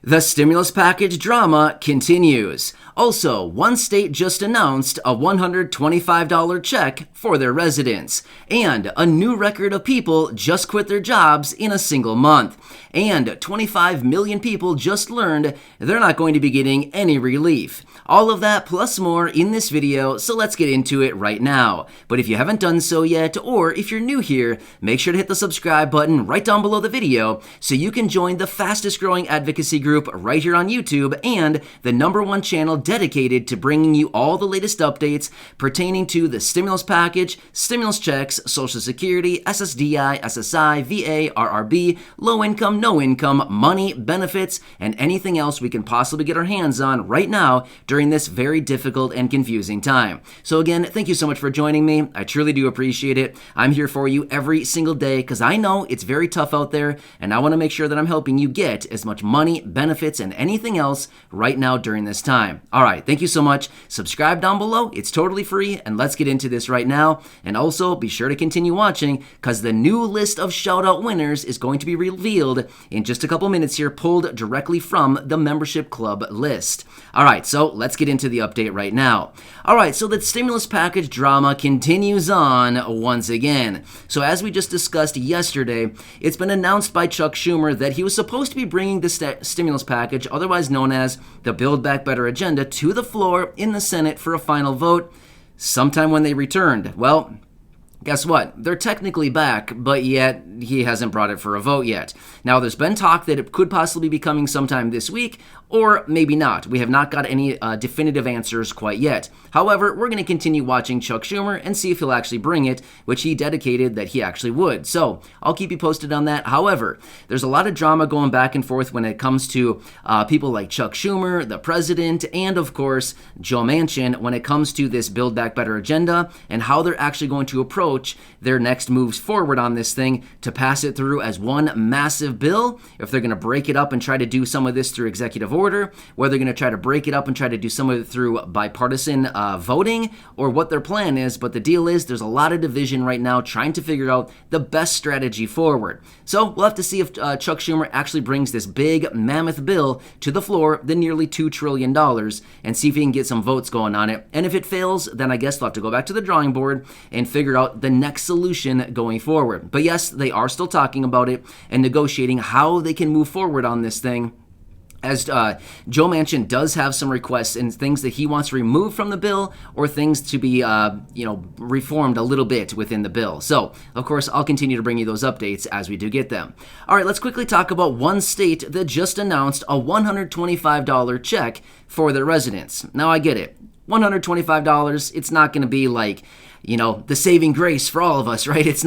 The stimulus package drama continues. Also, one state just announced a $125 check for their residents. And a new record of people just quit their jobs in a single month. And 25 million people just learned they're not going to be getting any relief. All of that plus more in this video, so let's get into it right now. But if you haven't done so yet, or if you're new here, make sure to hit the subscribe button right down below the video so you can join the fastest growing advocacy group right here on YouTube and the _1 channel dedicated to bringing you all the latest updates pertaining to the stimulus package, stimulus checks, Social Security, SSDI, SSI, VA, RRB, low income, no income, money, benefits, and anything else we can possibly get our hands on right now during this very difficult and confusing time. So again, thank you so much for joining me. I truly do appreciate it. I'm here for you every single day because I know it's very tough out there, and I want to make sure that I'm helping you get as much money, benefits, and anything else right now during this time. All right, thank you so much. Subscribe down below. It's totally free, and let's get into this right now. And also, be sure to continue watching because the new list of shout-out winners is going to be revealed in just a couple minutes here, pulled directly from the membership club list. All right, so let's get into the update right now. All right, so the stimulus package drama continues on once again. So as we just discussed yesterday, it's been announced by Chuck Schumer that he was supposed to be bringing the stimulus package, otherwise known as the Build Back Better agenda, to the floor in the Senate for a final vote sometime when they returned. Well, guess what? They're technically back, but yet he hasn't brought it for a vote yet. Now, there's been talk that it could possibly be coming sometime this week, or maybe not. We have not got any definitive answers quite yet. However, we're going to continue watching Chuck Schumer and see if he'll actually bring it, which he dedicated that he actually would. So I'll keep you posted on that. However, there's a lot of drama going back and forth when it comes to people like Chuck Schumer, the president, and of course, Joe Manchin when it comes to this Build Back Better agenda and how they're actually going to approach their next moves forward on this thing to pass it through as one massive bill, if they're going to break it up and try to do some of this through executive order, whether they're going to try to break it up and try to do some of it through bipartisan voting, or what their plan is. But the deal is there's a lot of division right now trying to figure out the best strategy forward. So we'll have to see if Chuck Schumer actually brings this big mammoth bill to the floor, the nearly $2 trillion, and see if he can get some votes going on it. And if it fails, then I guess they'll have to go back to the drawing board and figure out the next solution going forward. But yes, they are still talking about it and negotiating how they can move forward on this thing, as Joe Manchin does have some requests and things that he wants removed from the bill, or things to be, reformed a little bit within the bill. So, of course, I'll continue to bring you those updates as we do get them. All right, let's quickly talk about one state that just announced a $125 check for their residents. Now, I get it. $125, it's not going to be like, the saving grace for all of us, right? It's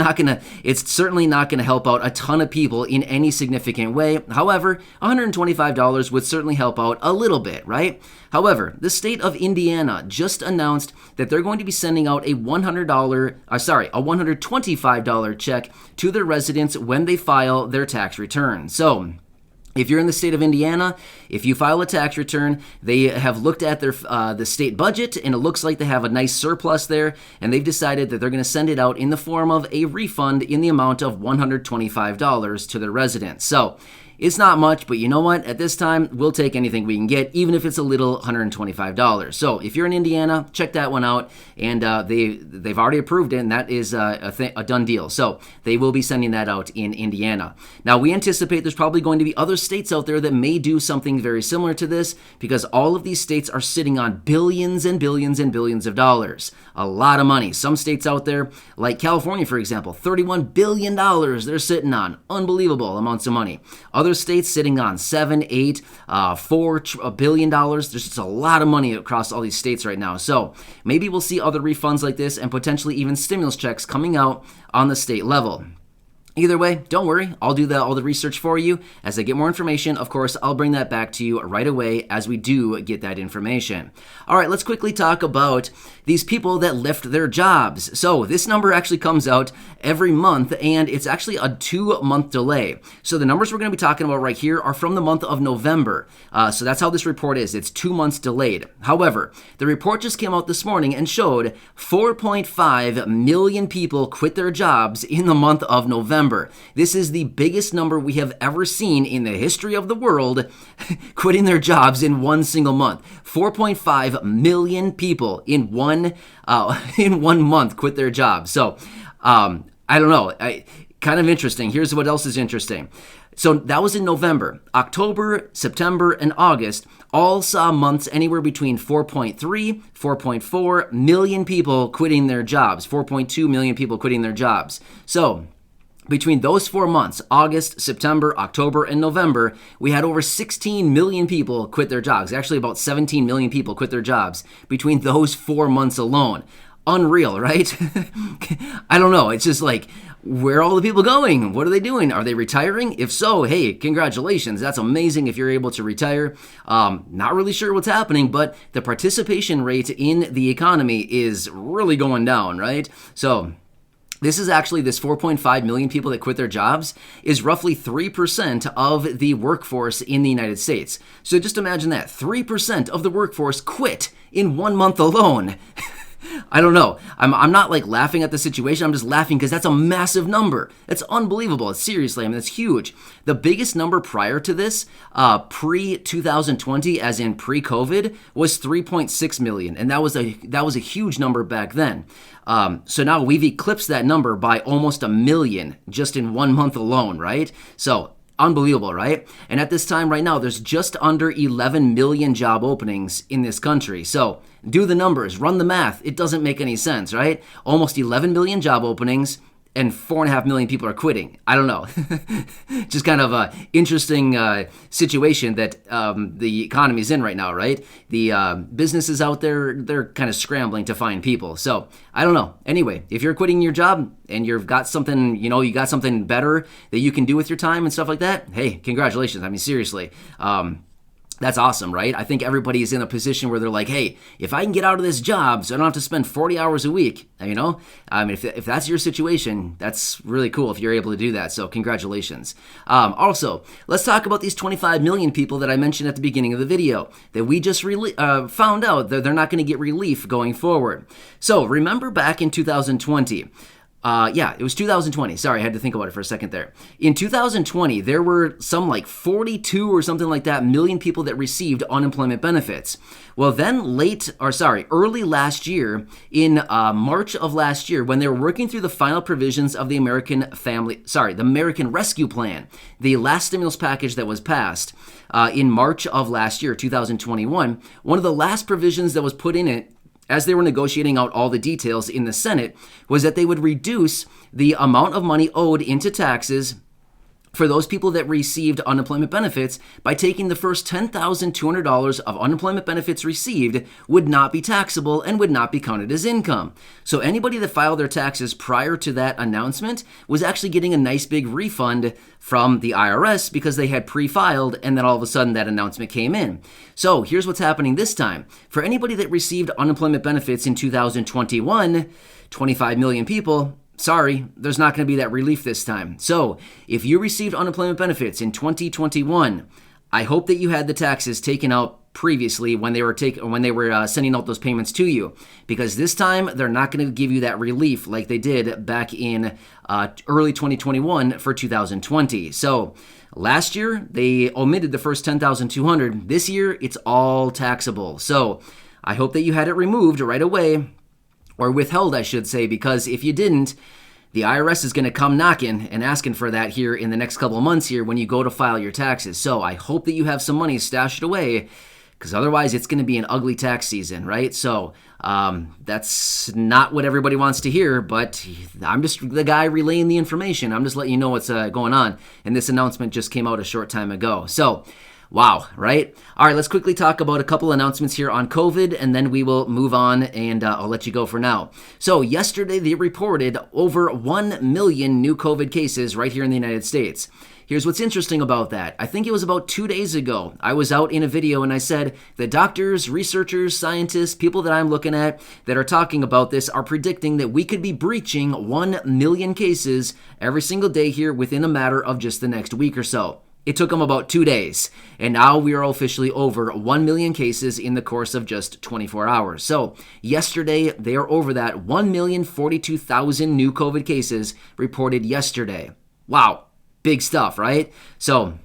certainly not going to help out a ton of people in any significant way. However, $125 would certainly help out a little bit, right? However, the state of Indiana just announced that they're going to be sending out a $125 check to their residents when they file their tax return. So, if you're in the state of Indiana, if you file a tax return, they have looked at their the state budget, and it looks like they have a nice surplus there, and they've decided that they're going to send it out in the form of a refund in the amount of $125 to their residents. So it's not much, but you know what? At this time, we'll take anything we can get, even if it's a little $125. So if you're in Indiana, check that one out, and they've already approved it, and that is a done deal. So they will be sending that out in Indiana. Now, we anticipate there's probably going to be other states out there that may do something very similar to this, because all of these states are sitting on billions and billions and billions of dollars. A lot of money. Some states out there, like California, for example, $31 billion they're sitting on. Unbelievable amounts of money. Other states sitting on $7, $8, $4 billion. There's just a lot of money across all these states right now. So maybe we'll see other refunds like this and potentially even stimulus checks coming out on the state level. Either way, don't worry. I'll do all the research for you. As I get more information, of course, I'll bring that back to you right away as we do get that information. All right, let's quickly talk about these people that left their jobs. So this number actually comes out every month, and it's actually a 2-month delay. So the numbers we're going to be talking about right here are from the month of November. So that's how this report is. It's 2 months delayed. However, the report just came out this morning and showed 4.5 million people quit their jobs in the month of November. November. This is the biggest number we have ever seen in the history of the world quitting their jobs in one single month. 4.5 million people in one month quit their jobs. So I don't know. Kind of interesting. Here's what else is interesting. So that was in November. October, September, and August all saw months anywhere between 4.3, 4.4 million people quitting their jobs, 4.2 million people quitting their jobs. So between those 4 months, August, September, October, and November, we had over 16 million people quit their jobs. Actually, about 17 million people quit their jobs between those 4 months alone. Unreal, right? I don't know. It's just like, where are all the people going? What are they doing? Are they retiring? If so, hey, congratulations. That's amazing if you're able to retire. Not really sure what's happening, but the participation rate in the economy is really going down, right? So this 4.5 million people that quit their jobs is roughly 3% of the workforce in the United States. So just imagine that. 3% of the workforce quit in 1 month alone. I don't know. I'm not like laughing at the situation. I'm just laughing because that's a massive number. It's unbelievable. Seriously, I mean, it's huge. The biggest number prior to this, pre-2020, as in pre-COVID, was 3.6 million, and that was a huge number back then. So now we've eclipsed that number by almost 1 million just in 1 month alone, right? So unbelievable, right? And at this time right now, there's just under 11 million job openings in this country. So do the numbers, run the math. It doesn't make any sense, right? Almost 11 million job openings and 4.5 million people are quitting. I don't know. Just kind of a interesting situation that the economy's in right now, right? The businesses out there, they're kind of scrambling to find people. So I don't know. Anyway, if you're quitting your job and you've got something, you got something better that you can do with your time and stuff like that, hey, congratulations. I mean, seriously. That's awesome, right? I think everybody is in a position where they're like, hey, if I can get out of this job so I don't have to spend 40 hours a week, I mean, if that's your situation, that's really cool if you're able to do that. So congratulations. Also, let's talk about these 25 million people that I mentioned at the beginning of the video that we just found out that they're not going to get relief going forward. So remember back in 2020, it was 2020. Sorry, I had to think about it for a second there. In 2020, there were some like 42 or something like that million people that received unemployment benefits. Well, then early last year, in March of last year, when they were working through the final provisions of the American Rescue Plan, the last stimulus package that was passed in March of last year, 2021, one of the last provisions that was put in it as they were negotiating out all the details in the Senate, was that they would reduce the amount of money owed into taxes for those people that received unemployment benefits by taking the first $10,200 of unemployment benefits received would not be taxable and would not be counted as income. So anybody that filed their taxes prior to that announcement was actually getting a nice big refund from the IRS because they had pre-filed, and then all of a sudden that announcement came in. So here's what's happening this time. For anybody that received unemployment benefits in 2021, 25 million people, sorry, there's not going to be that relief this time. So if you received unemployment benefits in 2021, I hope that you had the taxes taken out previously when they were sending out those payments to you, because this time they're not going to give you that relief like they did back in early 2021 for 2020. So last year they omitted the first 10,200. This year it's all taxable. So I hope that you had it removed right away, or withheld, I should say, because if you didn't, the IRS is going to come knocking and asking for that here in the next couple of months here when you go to file your taxes. So I hope that you have some money stashed away, because otherwise it's going to be an ugly tax season, right? So that's not what everybody wants to hear, but I'm just the guy relaying the information. I'm just letting you know what's going on. And this announcement just came out a short time ago. So wow, right? All right, let's quickly talk about a couple announcements here on COVID, and then we will move on, and I'll let you go for now. So yesterday, they reported over 1 million new COVID cases right here in the United States. Here's what's interesting about that. I think it was about 2 days ago, I was out in a video and I said the doctors, researchers, scientists, people that I'm looking at that are talking about this are predicting that we could be breaching 1 million cases every single day here within a matter of just the next week or so. It took them about 2 days, and now we are officially over 1 million cases in the course of just 24 hours. So yesterday, they are over that 1,042,000 new COVID cases reported yesterday. Wow, big stuff, right? So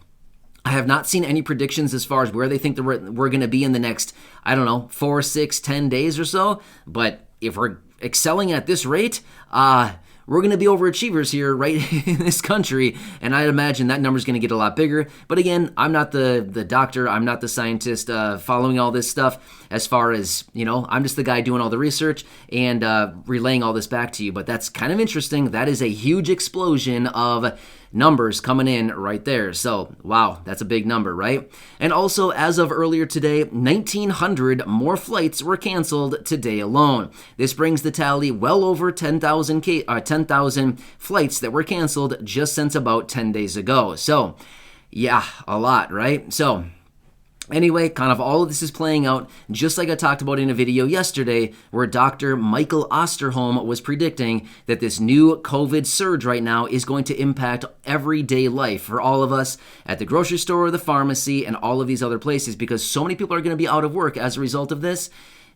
I have not seen any predictions as far as where they think that we're going to be in the next, I don't know, 4, 6, 10 days or so. But if we're excelling at this rate, we're going to be overachievers here right in this country, and I imagine that number is going to get a lot bigger. But again, I'm not the doctor, I'm not the scientist following all this stuff as far as, I'm just the guy doing all the research and relaying all this back to you. But that's kind of interesting. That is a huge explosion of numbers coming in right there. So, wow, that's a big number, right? And also, as of earlier today, 1,900 more flights were canceled today alone. This brings the tally well over 10,000 flights that were canceled just since about 10 days ago. So, yeah, a lot, right? So, anyway, kind of all of this is playing out just like I talked about in a video yesterday where Dr. Michael Osterholm was predicting that this new COVID surge right now is going to impact everyday life for all of us at the grocery store, the pharmacy, and all of these other places because so many people are going to be out of work as a result of this.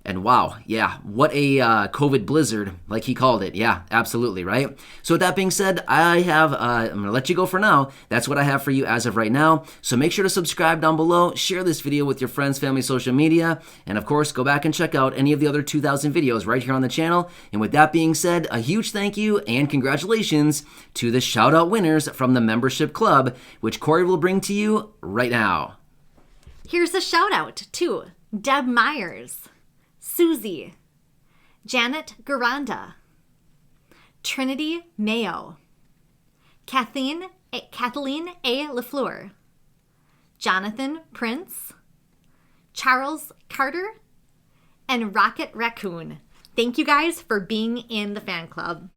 And wow, yeah, what a COVID blizzard, like he called it. Yeah, absolutely, right? So with that being said, I'm going to let you go for now. That's what I have for you as of right now. So make sure to subscribe down below, share this video with your friends, family, social media, and of course, go back and check out any of the other 2,000 videos right here on the channel. And with that being said, a huge thank you and congratulations to the shout-out winners from the membership club, which Corey will bring to you right now. Here's a shout-out to Deb Myers, Susie, Janet Garanda, Trinity Mayo, Kathleen A. LaFleur, Jonathan Prince, Charles Carter, and Rocket Raccoon. Thank you guys for being in the fan club.